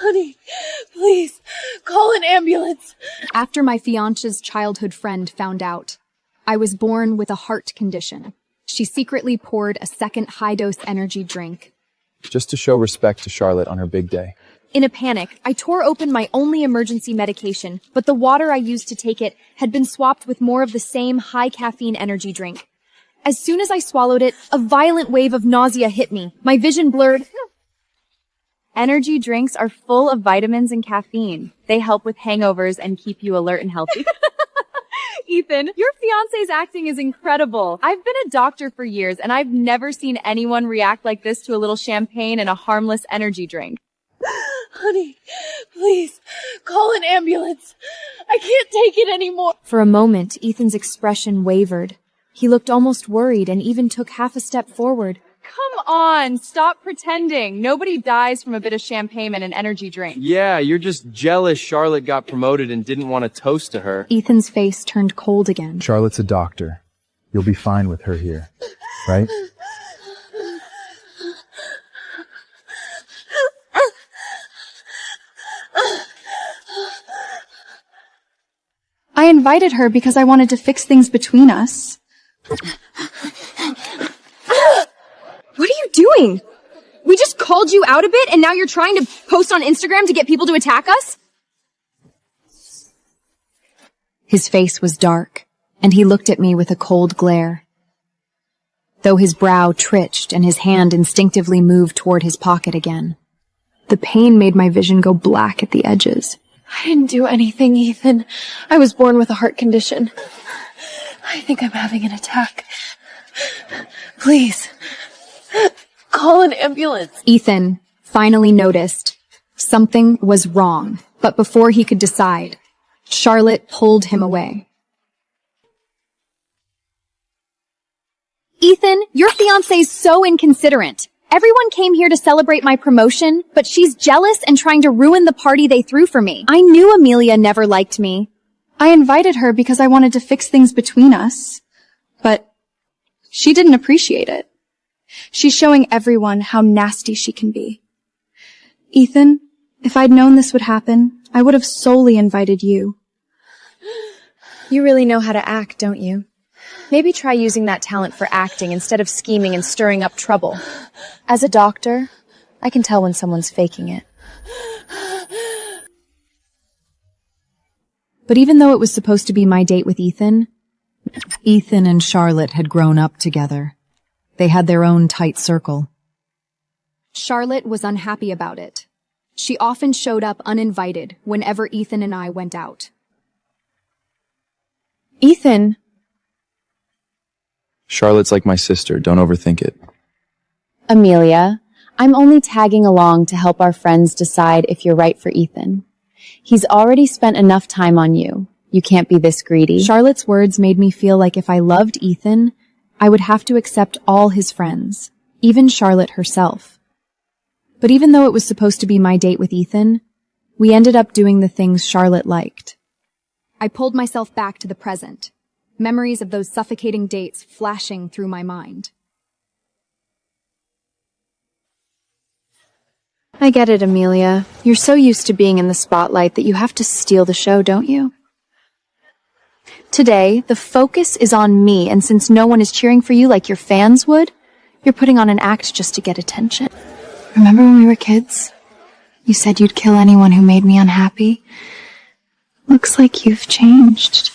Honey, please, call an ambulance. After my fiancé's childhood friend found out, I was born with a heart condition. She secretly poured a second high-dose energy drink. Just to show respect to Charlotte on her big day. In a panic, I tore open my only emergency medication, but the water I used to take it had been swapped with more of the same high-caffeine energy drink. As soon as I swallowed it, a violent wave of nausea hit me. My vision blurred. Energy drinks are full of vitamins and caffeine. They help with hangovers and keep you alert and healthy. Ethan, your fiancé's acting is incredible. I've been a doctor for years, and I've never seen anyone react like this to a little champagne and a harmless energy drink. Honey, please, call an ambulance. I can't take it anymore. For a moment, Ethan's expression wavered. He looked almost worried and even took half a step forward. Come on, stop pretending. Nobody dies from a bit of champagne and an energy drink. Yeah, you're just jealous Charlotte got promoted and didn't want to toast to her. Ethan's face turned cold again. Charlotte's a doctor. You'll be fine with her here, right? I invited her because I wanted to fix things between us. What are you doing? We just called you out a bit and now you're trying to post on Instagram to get people to attack us? His face was dark, and he looked at me with a cold glare. Though his brow twitched and his hand instinctively moved toward his pocket again. The pain made my vision go black at the edges. I didn't do anything, Ethan. I was born with a heart condition. I think I'm having an attack. Please, call an ambulance. Ethan finally noticed something was wrong, but before he could decide, Charlotte pulled him away. Ethan, your fiancé's so inconsiderate. Everyone came here to celebrate my promotion, but she's jealous and trying to ruin the party they threw for me. I knew Amelia never liked me. I invited her because I wanted to fix things between us, but she didn't appreciate it. She's showing everyone how nasty she can be. Ethan, if I'd known this would happen, I would have solely invited you. You really know how to act, don't you? Maybe try using that talent for acting instead of scheming and stirring up trouble. As a doctor, I can tell when someone's faking it. But even though it was supposed to be my date with Ethan and Charlotte had grown up together. They had their own tight circle. Charlotte was unhappy about it. She often showed up uninvited whenever Ethan and I went out. Ethan. Charlotte's like my sister. Don't overthink it. Amelia, I'm only tagging along to help our friends decide if you're right for Ethan. He's already spent enough time on you. You can't be this greedy. Charlotte's words made me feel like if I loved Ethan, I would have to accept all his friends, even Charlotte herself. But even though it was supposed to be my date with Ethan, we ended up doing the things Charlotte liked. I pulled myself back to the present, memories of those suffocating dates flashing through my mind. I get it, Amelia. You're so used to being in the spotlight that you have to steal the show, don't you? Today, the focus is on me, and since no one is cheering for you like your fans would, you're putting on an act just to get attention. Remember when we were kids? You said you'd kill anyone who made me unhappy. Looks like you've changed.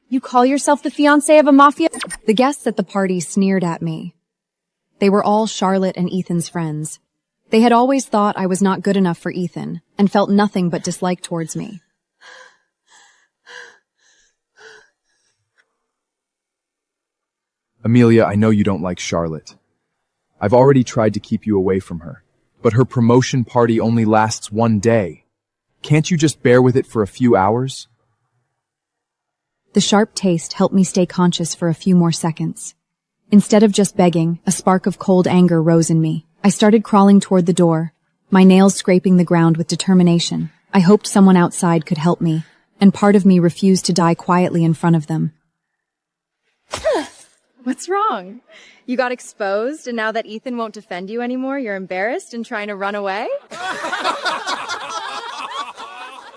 You call yourself the fiancé of a mafia? The guests at the party sneered at me. They were all Charlotte and Ethan's friends. They had always thought I was not good enough for Ethan and felt nothing but dislike towards me. Amelia, I know you don't like Charlotte. I've already tried to keep you away from her, but her promotion party only lasts one day. Can't you just bear with it for a few hours? The sharp taste helped me stay conscious for a few more seconds. Instead of just begging, a spark of cold anger rose in me. I started crawling toward the door, my nails scraping the ground with determination. I hoped someone outside could help me, and part of me refused to die quietly in front of them. What's wrong? You got exposed, and now that Ethan won't defend you anymore, you're embarrassed and trying to run away?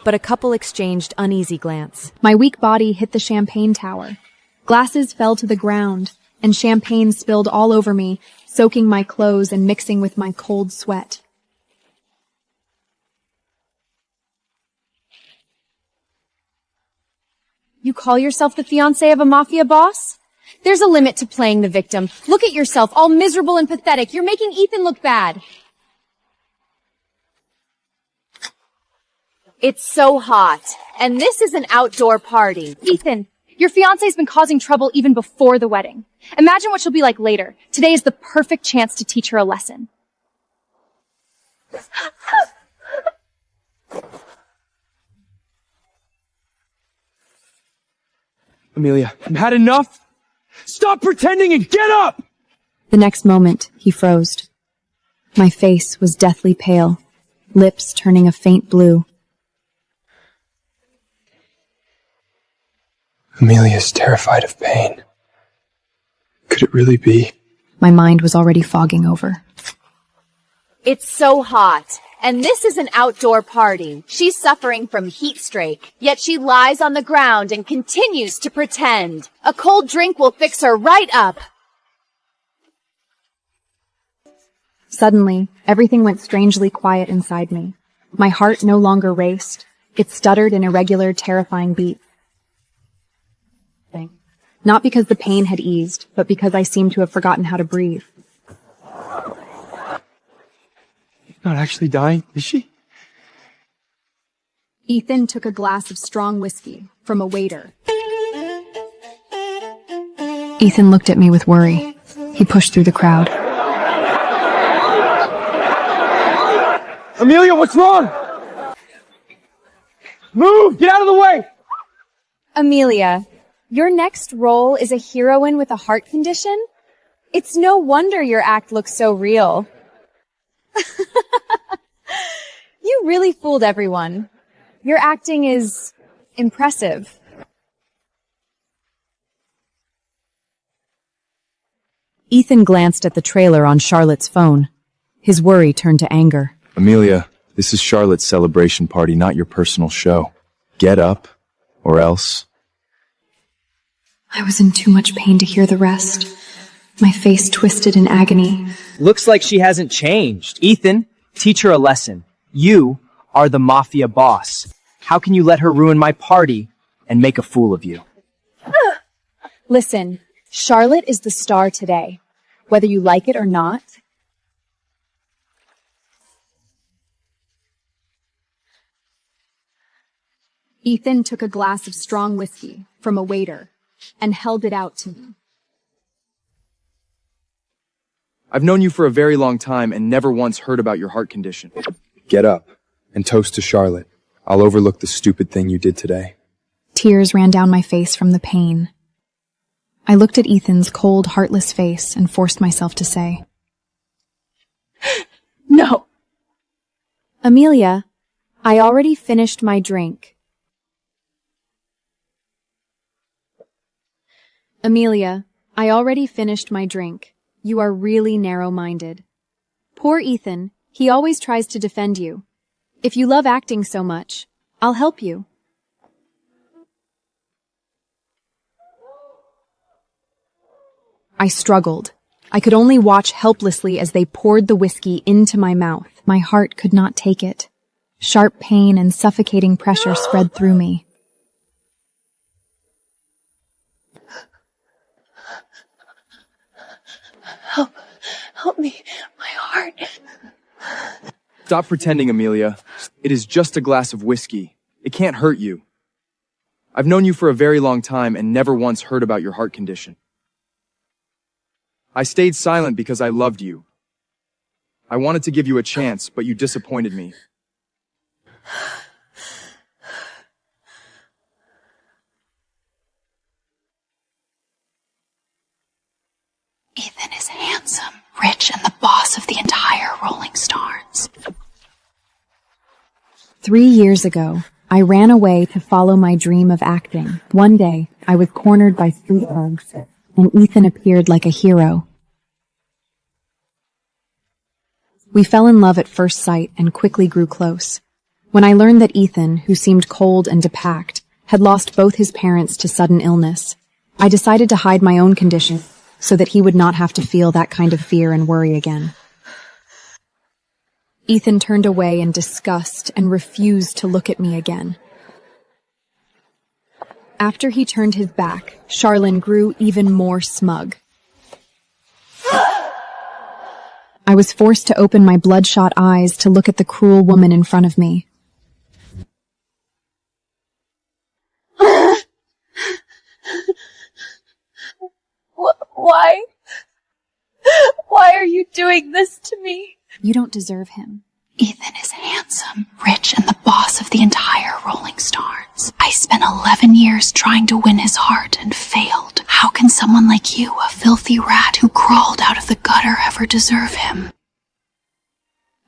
But a couple exchanged uneasy glance. My weak body hit the champagne tower. Glasses fell to the ground, and champagne spilled all over me, soaking my clothes and mixing with my cold sweat. You call yourself the fiancé of a mafia boss? There's a limit to playing the victim. Look at yourself, all miserable and pathetic. You're making Ethan look bad. It's so hot, and this is an outdoor party. Ethan, your fiancé's been causing trouble even before the wedding. Imagine what she'll be like later. Today is the perfect chance to teach her a lesson. Amelia, I've had enough. Stop pretending and get up! The next moment, he froze. My face was deathly pale, lips turning a faint blue. Amelia's terrified of pain. Could it really be? My mind was already fogging over. It's so hot, and this is an outdoor party. She's suffering from heat stroke, yet she lies on the ground and continues to pretend. A cold drink will fix her right up. Suddenly, everything went strangely quiet inside me. My heart no longer raced. It stuttered in irregular, terrifying beats. Not because the pain had eased, but because I seemed to have forgotten how to breathe. Not actually dying, is she? Ethan took a glass of strong whiskey from a waiter. Ethan looked at me with worry. He pushed through the crowd. Amelia, what's wrong? Move! Get out of the way! Amelia, your next role is a heroine with a heart condition? It's no wonder your act looks so real. You really fooled everyone. Your acting is impressive. Ethan glanced at the trailer on Charlotte's phone. His worry turned to anger. Amelia, this is Charlotte's celebration party, not your personal show. Get up, or else... I was in too much pain to hear the rest. My face twisted in agony. Looks like she hasn't changed. Ethan, teach her a lesson. You are the mafia boss. How can you let her ruin my party and make a fool of you? Listen, Charlotte is the star today. Whether you like it or not. Ethan took a glass of strong whiskey from a waiter and held it out to me. I've known you for a very long time and never once heard about your heart condition. Get up and toast to Charlotte. I'll overlook the stupid thing you did today. Tears ran down my face from the pain. I looked at Ethan's cold, heartless face and forced myself to say, No. Amelia, I already finished my drink. Amelia, I already finished my drink. You are really narrow-minded. Poor Ethan, he always tries to defend you. If you love acting so much, I'll help you. I struggled. I could only watch helplessly as they poured the whiskey into my mouth. My heart could not take it. Sharp pain and suffocating pressure spread through me. Help me. My heart. Stop pretending, Amelia. It is just a glass of whiskey. It can't hurt you. I've known you for a very long time and never once heard about your heart condition. I stayed silent because I loved you. I wanted to give you a chance, but you disappointed me. Ethan is handsome, rich, and the boss of the entire Rolling Stars. 3 years ago, I ran away to follow my dream of acting. One day, I was cornered by street thugs. and Ethan appeared like a hero. We fell in love at first sight and quickly grew close. When I learned that Ethan, who seemed cold and depacked, had lost both his parents to sudden illness, I decided to hide my own condition so that he would not have to feel that kind of fear and worry again. Ethan turned away in disgust and refused to look at me again. After he turned his back, Charlene grew even more smug. I was forced to open my bloodshot eyes to look at the cruel woman in front of me. Why? Why are you doing this to me? You don't deserve him. Ethan is handsome, rich, and the boss of the entire Rolling Stones. I spent 11 years trying to win his heart and failed. How can someone like you, a filthy rat who crawled out of the gutter, ever deserve him?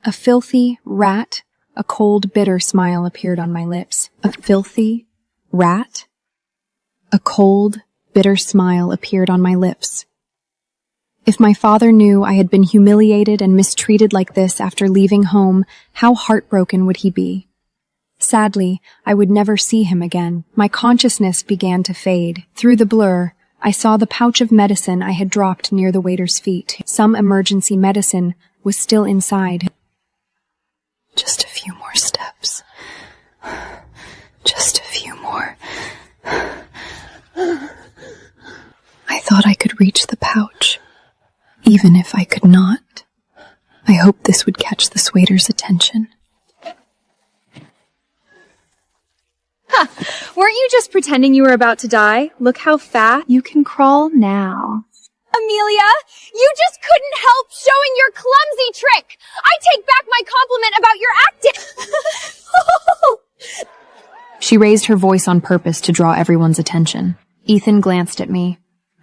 A filthy rat? A cold, bitter smile appeared on my lips. A filthy rat? A cold, bitter smile appeared on my lips. If my father knew I had been humiliated and mistreated like this after leaving home, how heartbroken would he be? Sadly, I would never see him again. My consciousness began to fade. Through the blur, I saw the pouch of medicine I had dropped near the waiter's feet. Some emergency medicine was still inside. Just a few more steps. Just a few more. I thought I could reach the pouch. Even if I could not, I hoped this would catch the waiter's attention. Ha! Weren't you just pretending you were about to die? Look how fast you can crawl now. Amelia, you just couldn't help showing your clumsy trick. I take back my compliment about your acting. She raised her voice on purpose to draw everyone's attention. Ethan glanced at me,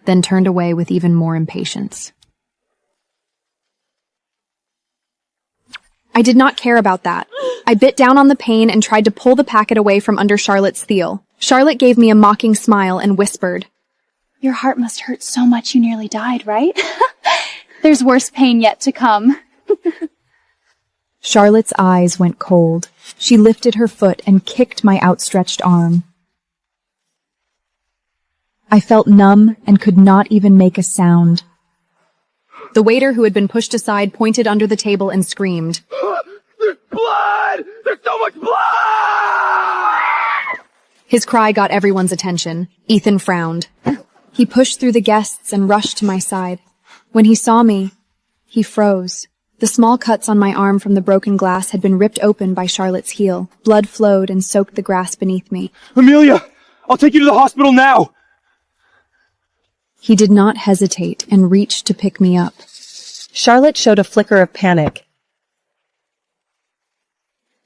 then turned away with even more impatience. I did not care about that. I bit down on the pain and tried to pull the packet away from under Charlotte's heel. Charlotte gave me a mocking smile and whispered, Your heart must hurt so much you nearly died, right? There's worse pain yet to come. Charlotte's eyes went cold. She lifted her foot and kicked my outstretched arm. I felt numb and could not even make a sound. The waiter, who had been pushed aside, pointed under the table and screamed, There's blood! There's so much blood! His cry got everyone's attention. Ethan frowned. He pushed through the guests and rushed to my side. When he saw me, he froze. The small cuts on my arm from the broken glass had been ripped open by Charlotte's heel. Blood flowed and soaked the grass beneath me. Amelia! I'll take you to the hospital now! He did not hesitate and reached to pick me up. Charlotte showed a flicker of panic.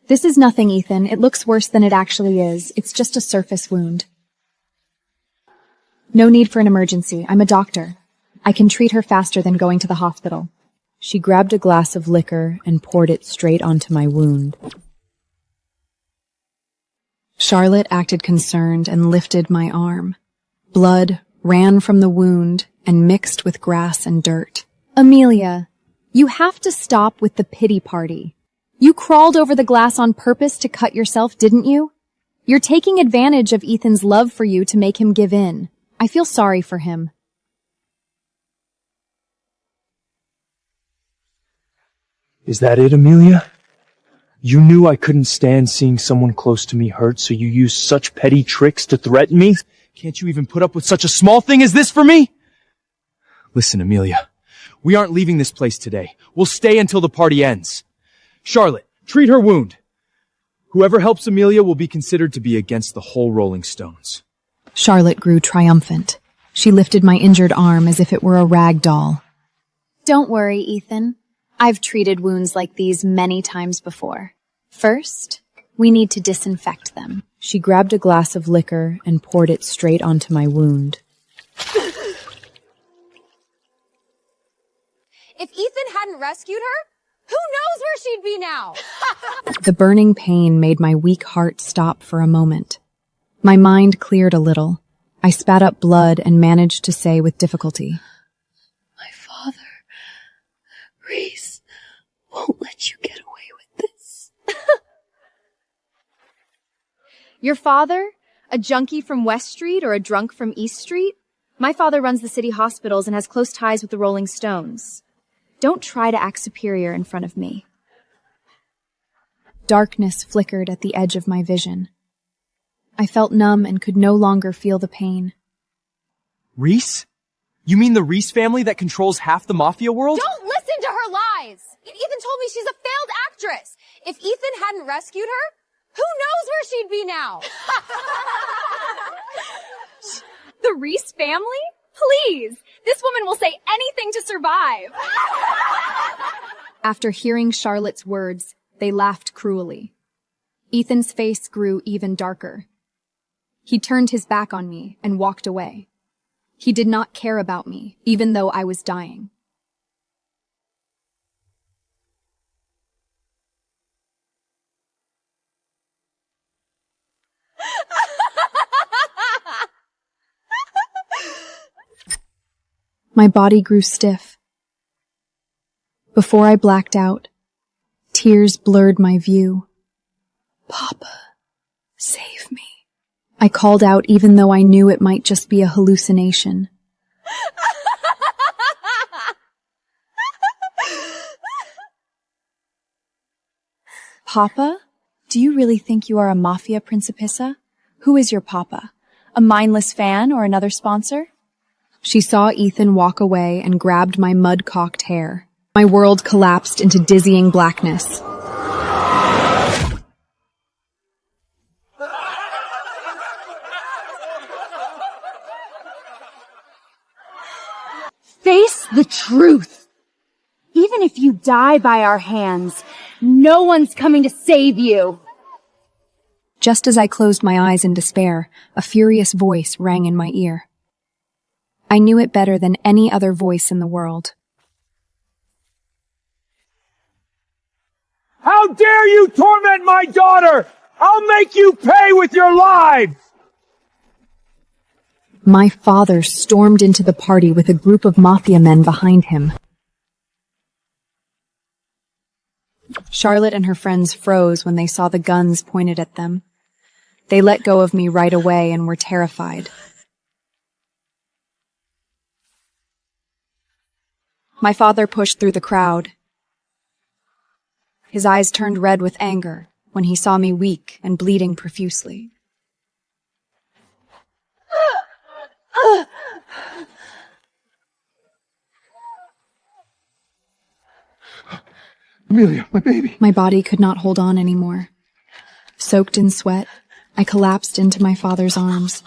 This is nothing, Ethan. It looks worse than it actually is. It's just a surface wound. No need for an emergency. I'm a doctor. I can treat her faster than going to the hospital. She grabbed a glass of liquor and poured it straight onto my wound. Charlotte acted concerned and lifted my arm. Blood ran from the wound and mixed with grass and dirt. Amelia, you have to stop with the pity party. You crawled over the glass on purpose to cut yourself, didn't you? You're taking advantage of Ethan's love for you to make him give in. I feel sorry for him. Is that it, Amelia? You knew I couldn't stand seeing someone close to me hurt, so you used such petty tricks to threaten me? Can't you even put up with such a small thing as this for me? Listen, Amelia, we aren't leaving this place today. We'll stay until the party ends. Charlotte, treat her wound. Whoever helps Amelia will be considered to be against the whole Rolling Stones. Charlotte grew triumphant. She lifted my injured arm as if it were a rag doll. Don't worry, Ethan. I've treated wounds like these many times before. First, we need to disinfect them. She grabbed a glass of liquor and poured it straight onto my wound. If Ethan hadn't rescued her, who knows where she'd be now? The burning pain made my weak heart stop for a moment. My mind cleared a little. I spat up blood and managed to say with difficulty, My father, Reese, won't let you get away with this. Your father? A junkie from West Street or a drunk from East Street? My father runs the city hospitals and has close ties with the Rolling Stones. Don't try to act superior in front of me. Darkness flickered at the edge of my vision. I felt numb and could no longer feel the pain. Reese? You mean the Reese family that controls half the mafia world? Don't listen to her lies! Ethan told me she's a failed actress. If Ethan hadn't rescued her, who knows where she'd be now? The Reese family? Please! This woman will say anything to survive! After hearing Charlotte's words, they laughed cruelly. Ethan's face grew even darker. He turned his back on me and walked away. He did not care about me, even though I was dying. My body grew stiff. Before I blacked out, tears blurred my view. Papa, save me. I called out even though I knew it might just be a hallucination. Papa? Do you really think you are a mafia principessa? Who is your papa? A mindless fan or another sponsor? She saw Ethan walk away and grabbed my mud-cocked hair. My world collapsed into dizzying blackness. Face the truth. Even if you die by our hands, no one's coming to save you. Just as I closed my eyes in despair, a furious voice rang in my ear. I knew it better than any other voice in the world. How dare you torment my daughter! I'll make you pay with your lives! My father stormed into the party with a group of mafia men behind him. Charlotte and her friends froze when they saw the guns pointed at them. They let go of me right away and were terrified. My father pushed through the crowd. His eyes turned red with anger when he saw me weak and bleeding profusely. Amelia, my baby. My body could not hold on anymore. Soaked in sweat, I collapsed into my father's arms.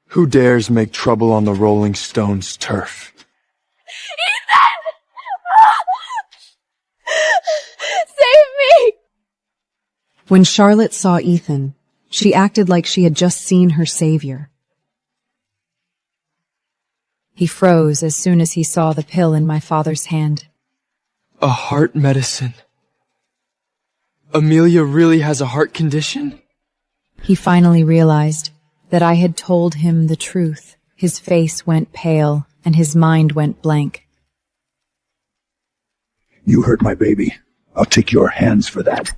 Who dares make trouble on the Rolling Stones' turf? Save me! When Charlotte saw Ethan, she acted like she had just seen her savior. He froze as soon as he saw the pill in my father's hand. A heart medicine? Amelia really has a heart condition? He finally realized that I had told him the truth. His face went pale and his mind went blank. You hurt my baby. I'll take your hands for that.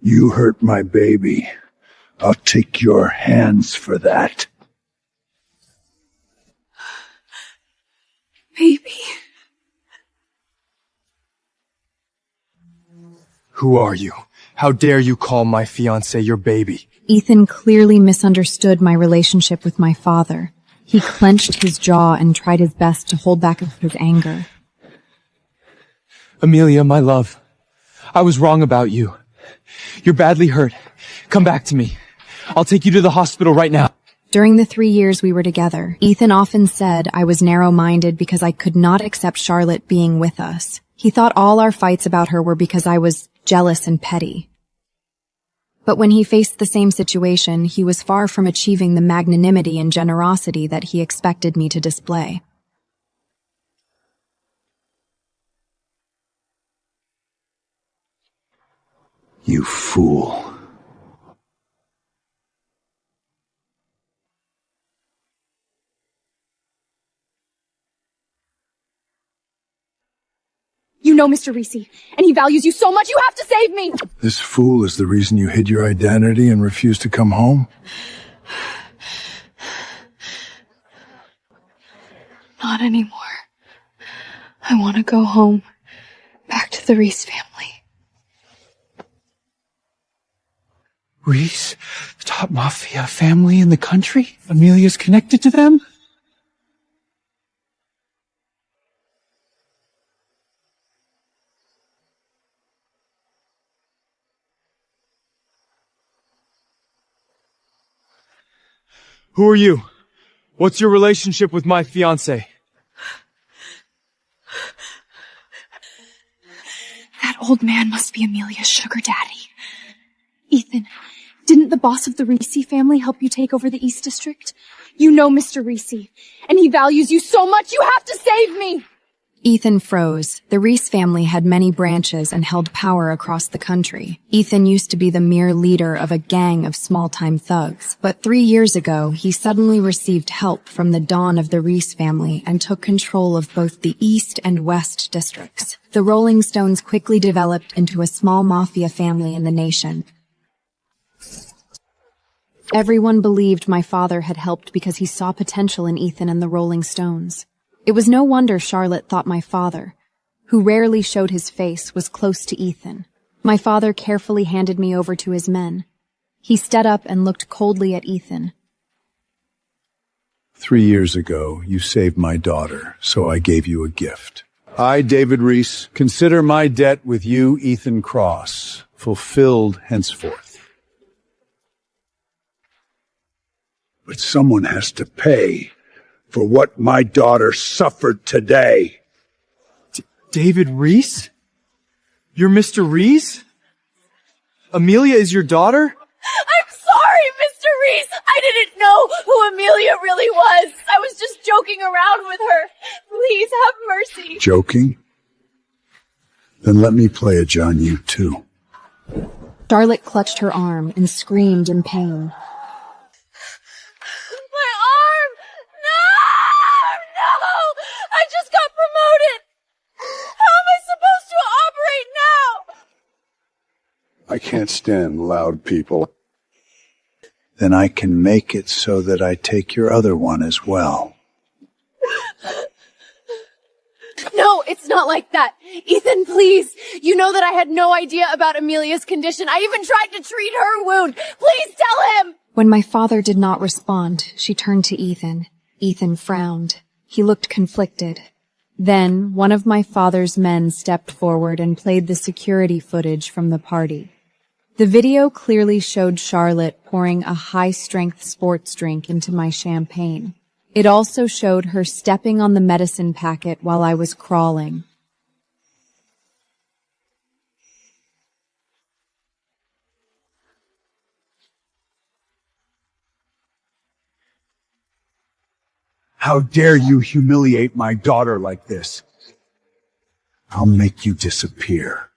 You hurt my baby. I'll take your hands for that. Baby. Who are you? How dare you call my fiancé your baby? Ethan clearly misunderstood my relationship with my father. He clenched his jaw and tried his best to hold back his anger. Amelia, my love, I was wrong about you. You're badly hurt. Come back to me. I'll take you to the hospital right now. During the 3 years we were together, Ethan often said I was narrow-minded because I could not accept Charlotte being with us. He thought all our fights about her were because I was jealous and petty. But when he faced the same situation, he was far from achieving the magnanimity and generosity that he expected me to display. You fool. You know Mr. Reese, and he values you so much, you have to save me! This fool is the reason you hid your identity and refused to come home? Not anymore. I want to go home. Back to the Reese family. Reese? The top mafia family in the country? Amelia's connected to them? Who are you? What's your relationship with my fiancé? That old man must be Amelia's sugar daddy. Ethan, didn't the boss of the Reese family help you take over the East District? You know Mr. Reese, and he values you so much, you have to save me! Ethan froze. The Reese family had many branches and held power across the country. Ethan used to be the mere leader of a gang of small-time thugs. But 3 years ago, he suddenly received help from the Dawn of the Reese family and took control of both the East and West districts. The Rolling Stones quickly developed into a small mafia family in the nation. Everyone believed my father had helped because he saw potential in Ethan and the Rolling Stones. It was no wonder Charlotte thought my father, who rarely showed his face, was close to Ethan. My father carefully handed me over to his men. He stood up and looked coldly at Ethan. 3 years ago, you saved my daughter, so I gave you a gift. I, David Reese, consider my debt with you, Ethan Cross, fulfilled henceforth. But someone has to pay for what my daughter suffered today. David Reese? You're Mr. Reese? Amelia is your daughter? I'm sorry, Mr. Reese. I didn't know who Amelia really was. I was just joking around with her. Please have mercy. Joking? Then let me play a on you too. Charlotte clutched her arm and screamed in pain. My arm! No! I just got promoted! How am I supposed to operate now? I can't stand loud people. Then I can make it so that I take your other one as well. No, it's not like that. Ethan, please. You know that I had no idea about Amelia's condition. I even tried to treat her wound. Please tell him! When my father did not respond, she turned to Ethan. Ethan frowned. He looked conflicted. Then, one of my father's men stepped forward and played the security footage from the party. The video clearly showed Charlotte pouring a high-strength sports drink into my champagne. It also showed her stepping on the medicine packet while I was crawling. How dare you humiliate my daughter like this? I'll make you disappear.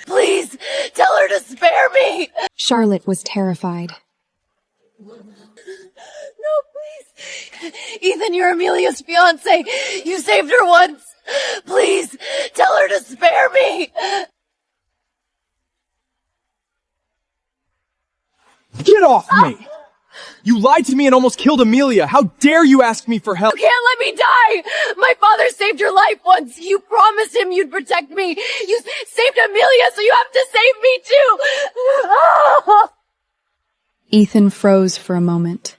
Please, tell her to spare me! Charlotte was terrified. No, please. Ethan, you're Amelia's fiancé. You saved her once. Please, tell her to spare me. Get off me! You lied to me and almost killed Amelia. How dare you ask me for help? You can't let me die! My father saved your life once. You promised him you'd protect me. You saved Amelia, so you have to save me too! Ethan froze for a moment.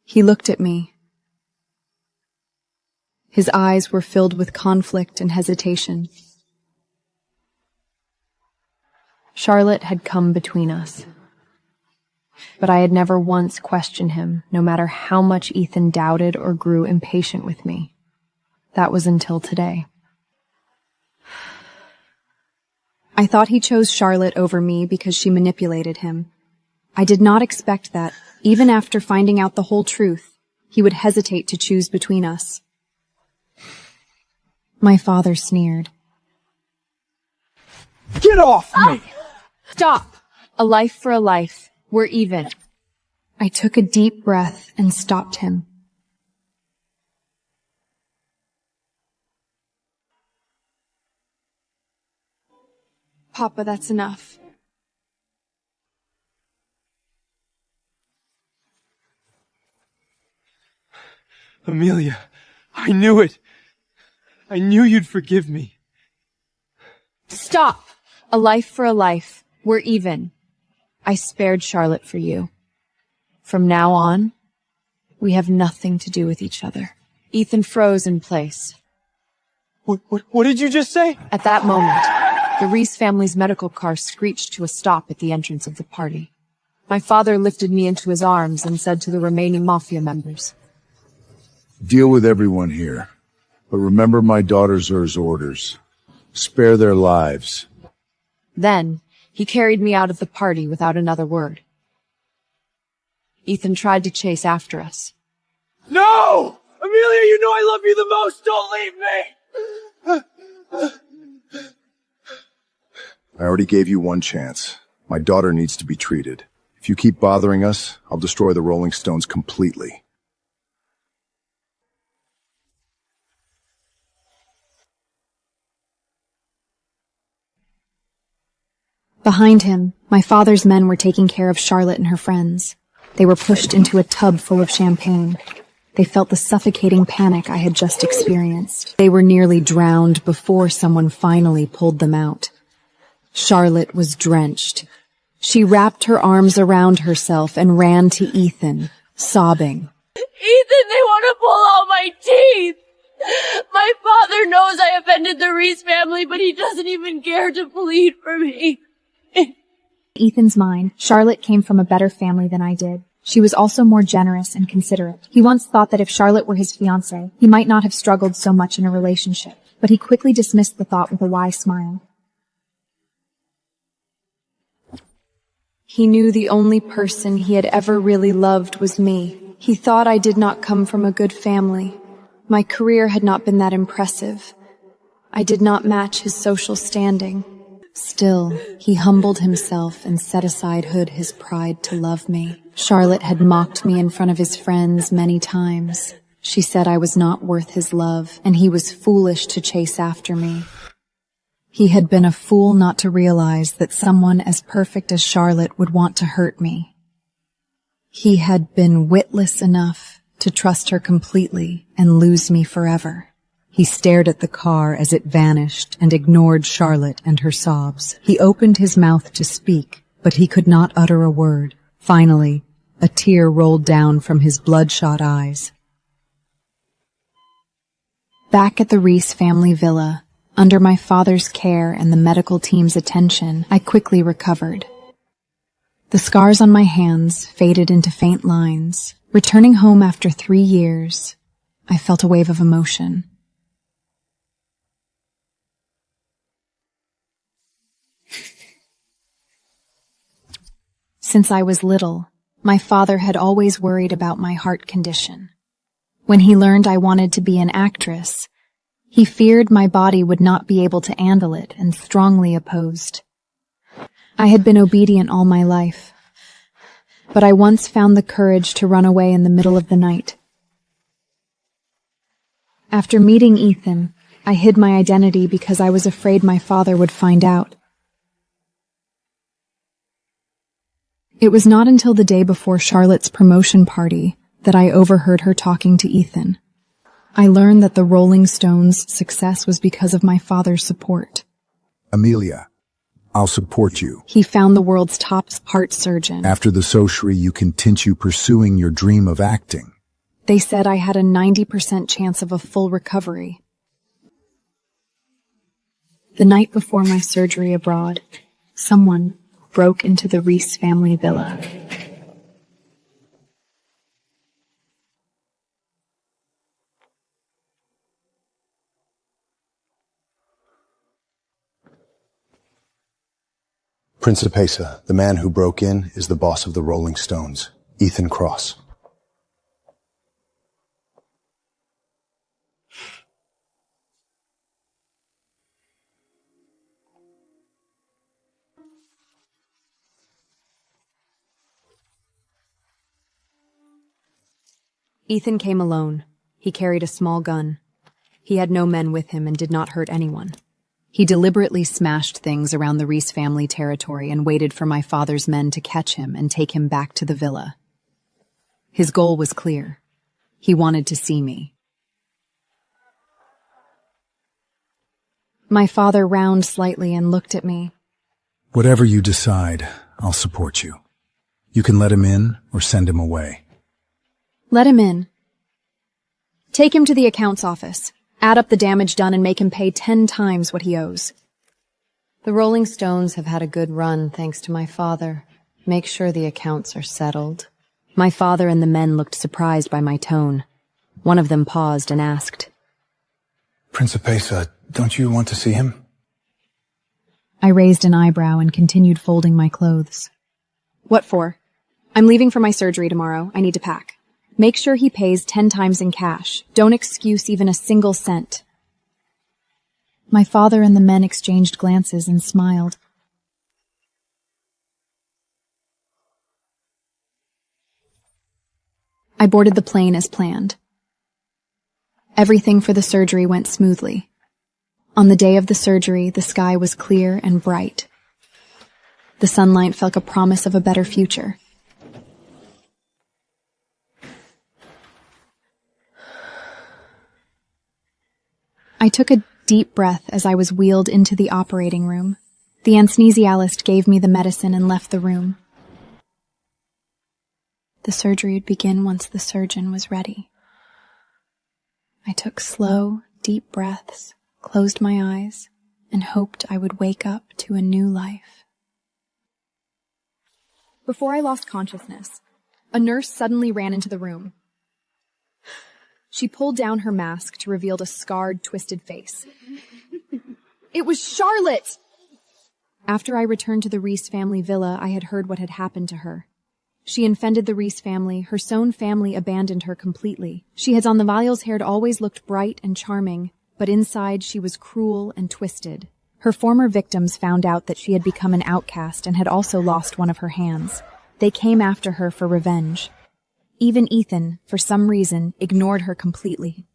He looked at me. His eyes were filled with conflict and hesitation. Charlotte had come between us. But I had never once questioned him, no matter how much Ethan doubted or grew impatient with me. That was until today. I thought he chose Charlotte over me because she manipulated him. I did not expect that, even after finding out the whole truth, he would hesitate to choose between us. My father sneered. Get off me! Stop! A life for a life. We're even. I took a deep breath and stopped him. Papa, that's enough. Amelia, I knew it. I knew you'd forgive me. Stop! A life for a life. We're even. I spared Charlotte for you. From now on, we have nothing to do with each other. Ethan froze in place. What did you just say? At that moment, the Reese family's medical car screeched to a stop at the entrance of the party. My father lifted me into his arms and said to the remaining mafia members, Deal with everyone here. But remember my daughter Zer's orders. Spare their lives. Then, he carried me out of the party without another word. Ethan tried to chase after us. No! Amelia, you know I love you the most! Don't leave me! I already gave you one chance. My daughter needs to be treated. If you keep bothering us, I'll destroy the Rolling Stones completely. Behind him, my father's men were taking care of Charlotte and her friends. They were pushed into a tub full of champagne. They felt the suffocating panic I had just experienced. They were nearly drowned before someone finally pulled them out. Charlotte was drenched. She wrapped her arms around herself and ran to Ethan, sobbing. Ethan, they want to pull out my teeth! My father knows I offended the Reese family, but he doesn't even care to plead for me. Ethan's mind, Charlotte came from a better family than I did. She was also more generous and considerate. He once thought that if Charlotte were his fiancé, he might not have struggled so much in a relationship, but he quickly dismissed the thought with a wise smile. He knew the only person he had ever really loved was me. He thought I did not come from a good family. My career had not been that impressive. I did not match his social standing. Still, he humbled himself and set aside his pride to love me. Charlotte had mocked me in front of his friends many times. She said I was not worth his love, and he was foolish to chase after me. He had been a fool not to realize that someone as perfect as Charlotte would want to hurt me. He had been witless enough to trust her completely and lose me forever. He stared at the car as it vanished and ignored Charlotte and her sobs. He opened his mouth to speak, but he could not utter a word. Finally, a tear rolled down from his bloodshot eyes. Back at the Reese family villa, under my father's care and the medical team's attention, I quickly recovered. The scars on my hands faded into faint lines. Returning home after 3 years, I felt a wave of emotion. Since I was little, my father had always worried about my heart condition. When he learned I wanted to be an actress, he feared my body would not be able to handle it and strongly opposed. I had been obedient all my life, but I once found the courage to run away in the middle of the night. After meeting Ethan, I hid my identity because I was afraid my father would find out. It was not until the day before Charlotte's promotion party that I overheard her talking to Ethan. I learned that the Rolling Stones' success was because of my father's support. Amelia, I'll support you. He found the world's top heart surgeon. After the surgery, you continue pursuing your dream of acting. They said I had a 90% chance of a full recovery. The night before my surgery abroad, someone broke into the Reese family villa. Principessa, the man who broke in, is the boss of the Rolling Stones, Ethan Cross. Ethan came alone. He carried a small gun. He had no men with him and did not hurt anyone. He deliberately smashed things around the Reese family territory and waited for my father's men to catch him and take him back to the villa. His goal was clear. He wanted to see me. My father rounded slightly and looked at me. Whatever you decide, I'll support you. You can let him in or send him away. Let him in. Take him to the accounts office. Add up the damage done and make him pay 10 times what he owes. The Rolling Stones have had a good run thanks to my father. Make sure the accounts are settled. My father and the men looked surprised by my tone. One of them paused and asked, Principessa, don't you want to see him? I raised an eyebrow and continued folding my clothes. What for? I'm leaving for my surgery tomorrow. I need to pack. Make sure he pays 10 times in cash. Don't excuse even a single cent. My father and the men exchanged glances and smiled. I boarded the plane as planned. Everything for the surgery went smoothly. On the day of the surgery, the sky was clear and bright. The sunlight felt a promise of a better future. I took a deep breath as I was wheeled into the operating room. The anesthesiologist gave me the medicine and left the room. The surgery would begin once the surgeon was ready. I took slow, deep breaths, closed my eyes, and hoped I would wake up to a new life. Before I lost consciousness, a nurse suddenly ran into the room. She pulled down her mask to reveal a scarred, twisted face. It was Charlotte! After I returned to the Reese family villa, I had heard what had happened to her. She offended the Reese family. Her Sohn family abandoned her completely. She had on the Vials hair always looked bright and charming, but inside she was cruel and twisted. Her former victims found out that she had become an outcast and had also lost one of her hands. They came after her for revenge. Even Ethan, for some reason, ignored her completely.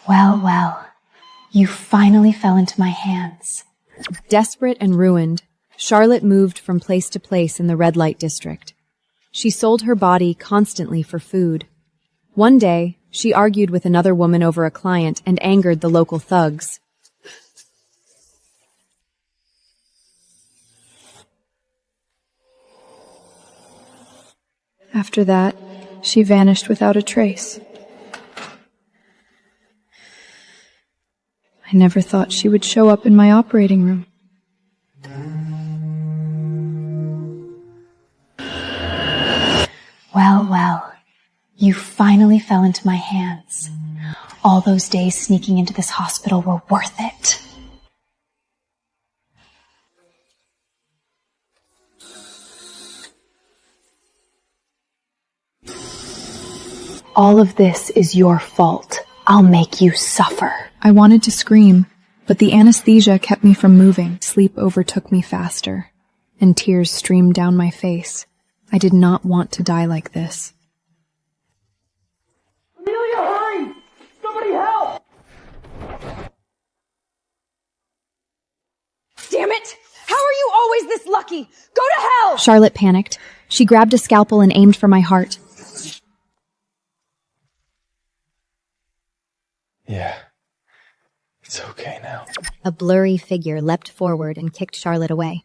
Well, well, you finally fell into my hands. Desperate and ruined, Charlotte moved from place to place in the red light district. She sold her body constantly for food. One day, she argued with another woman over a client and angered the local thugs. After that, she vanished without a trace. I never thought she would show up in my operating room. Well, well, you finally fell into my hands. All those days sneaking into this hospital were worth it. All of this is your fault. I'll make you suffer. I wanted to scream, but the anesthesia kept me from moving. Sleep overtook me faster, and tears streamed down my face. I did not want to die like this. Amelia, hurry! Somebody help! Damn it! How are you always this lucky? Go to hell! Charlotte panicked. She grabbed a scalpel and aimed for my heart. Yeah. It's okay now. A blurry figure leapt forward and kicked Charlotte away.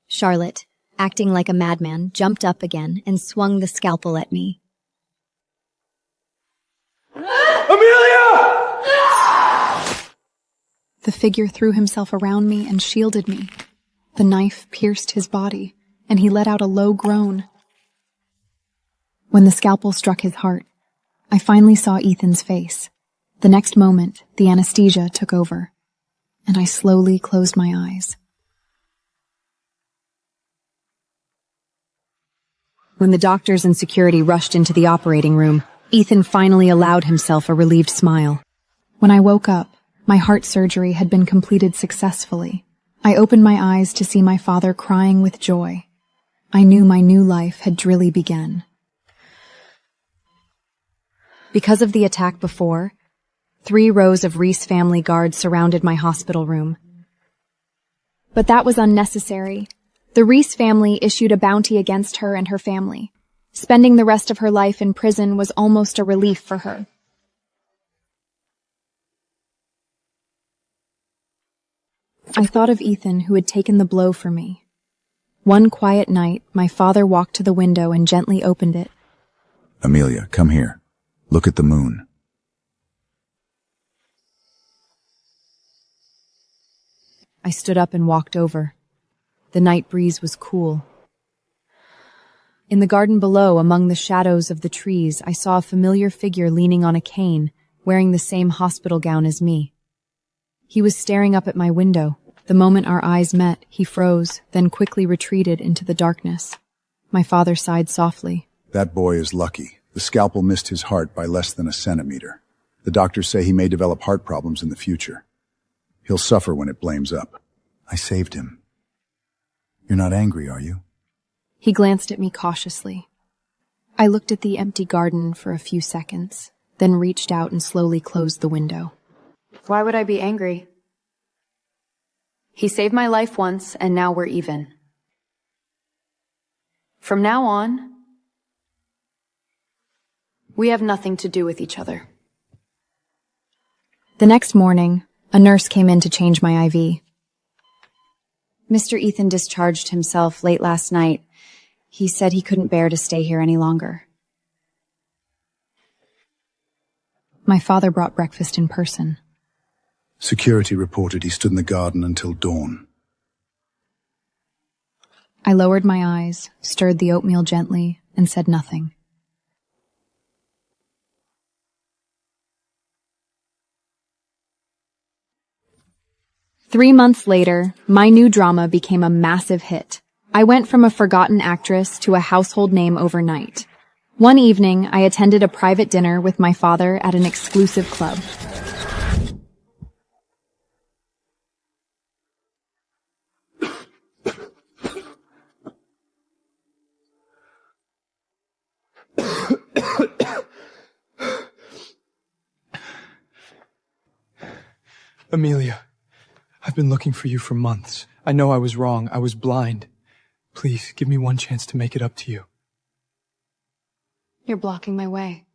Charlotte, acting like a madman, jumped up again and swung the scalpel at me. Amelia! The figure threw himself around me and shielded me. The knife pierced his body, and he let out a low groan. When the scalpel struck his heart, I finally saw Ethan's face. The next moment, the anesthesia took over. and I slowly closed my eyes. When the doctors and security rushed into the operating room, Ethan finally allowed himself a relieved smile. When I woke up, my heart surgery had been completed successfully. I opened my eyes to see my father crying with joy. I knew my new life had really begun. Because of the attack before, 3 rows of Reese family guards surrounded my hospital room. But that was unnecessary. The Reese family issued a bounty against her and her family. Spending the rest of her life in prison was almost a relief for her. I thought of Ethan, who had taken the blow for me. One quiet night, my father walked to the window and gently opened it. Amelia, come here. Look at the moon. I stood up and walked over. The night breeze was cool. In the garden below, among the shadows of the trees, I saw a familiar figure leaning on a cane, wearing the same hospital gown as me. He was staring up at my window. The moment our eyes met, he froze, then quickly retreated into the darkness. My father sighed softly. That boy is lucky. The scalpel missed his heart by less than a centimeter. The doctors say he may develop heart problems in the future. He'll suffer when it flames up. I saved him. You're not angry, are you? He glanced at me cautiously. I looked at the empty garden for a few seconds, then reached out and slowly closed the window. Why would I be angry? He saved my life once, and now we're even. From now on, we have nothing to do with each other. The next morning, a nurse came in to change my IV. Mr. Ethan discharged himself late last night. He said he couldn't bear to stay here any longer. My father brought breakfast in person. Security reported he stood in the garden until dawn. I lowered my eyes, stirred the oatmeal gently, and said nothing. Three months later, my new drama became a massive hit. I went from a forgotten actress to a household name overnight. One evening, I attended a private dinner with my father at an exclusive club. Amelia, I've been looking for you for months. I know I was wrong. I was blind. Please, give me one chance to make it up to you. You're blocking my way.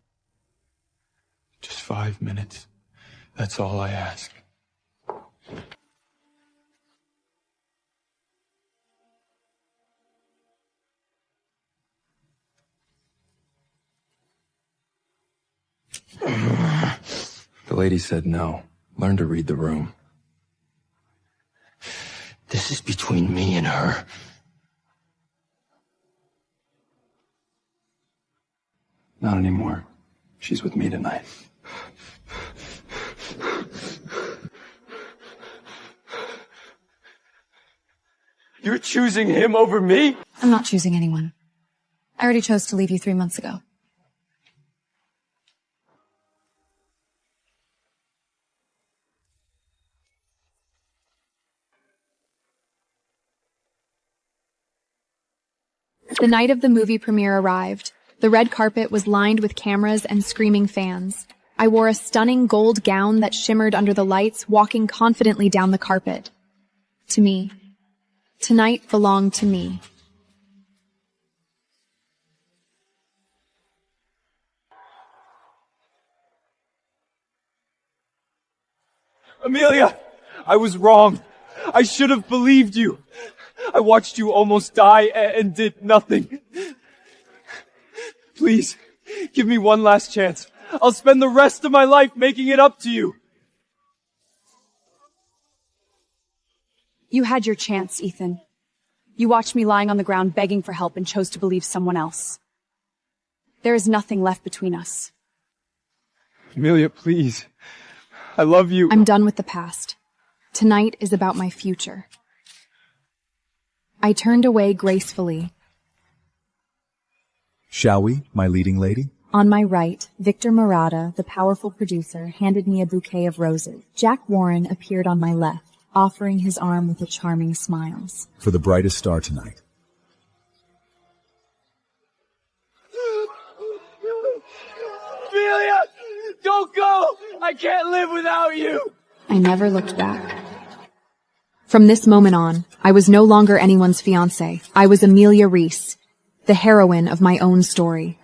Just 5 minutes. That's all I ask. The lady said no. Learn to read the room. This is between me and her. Not anymore. She's with me tonight. You're choosing him over me? I'm not choosing anyone. I already chose to leave you 3 months ago. The night of the movie premiere arrived. The red carpet was lined with cameras and screaming fans. I wore a stunning gold gown that shimmered under the lights, walking confidently down the carpet. To me. Tonight belonged to me. Amelia, I was wrong. I should have believed you. I watched you almost die and did nothing. Please, give me one last chance. I'll spend the rest of my life making it up to you. You had your chance, Ethan. You watched me lying on the ground begging for help and chose to believe someone else. There is nothing left between us. Amelia, please. I love you. I'm done with the past. Tonight is about my future. I turned away gracefully. Shall we, my leading lady? On my right, Victor Murata, the powerful producer, handed me a bouquet of roses. Jack Warren appeared on my left, offering his arm with a charming smiles. For the brightest star tonight. Amelia! Don't go! I can't live without you! I never looked back. From this moment on, I was no longer anyone's fiancé. I was Amelia Reese, the heroine of my own story.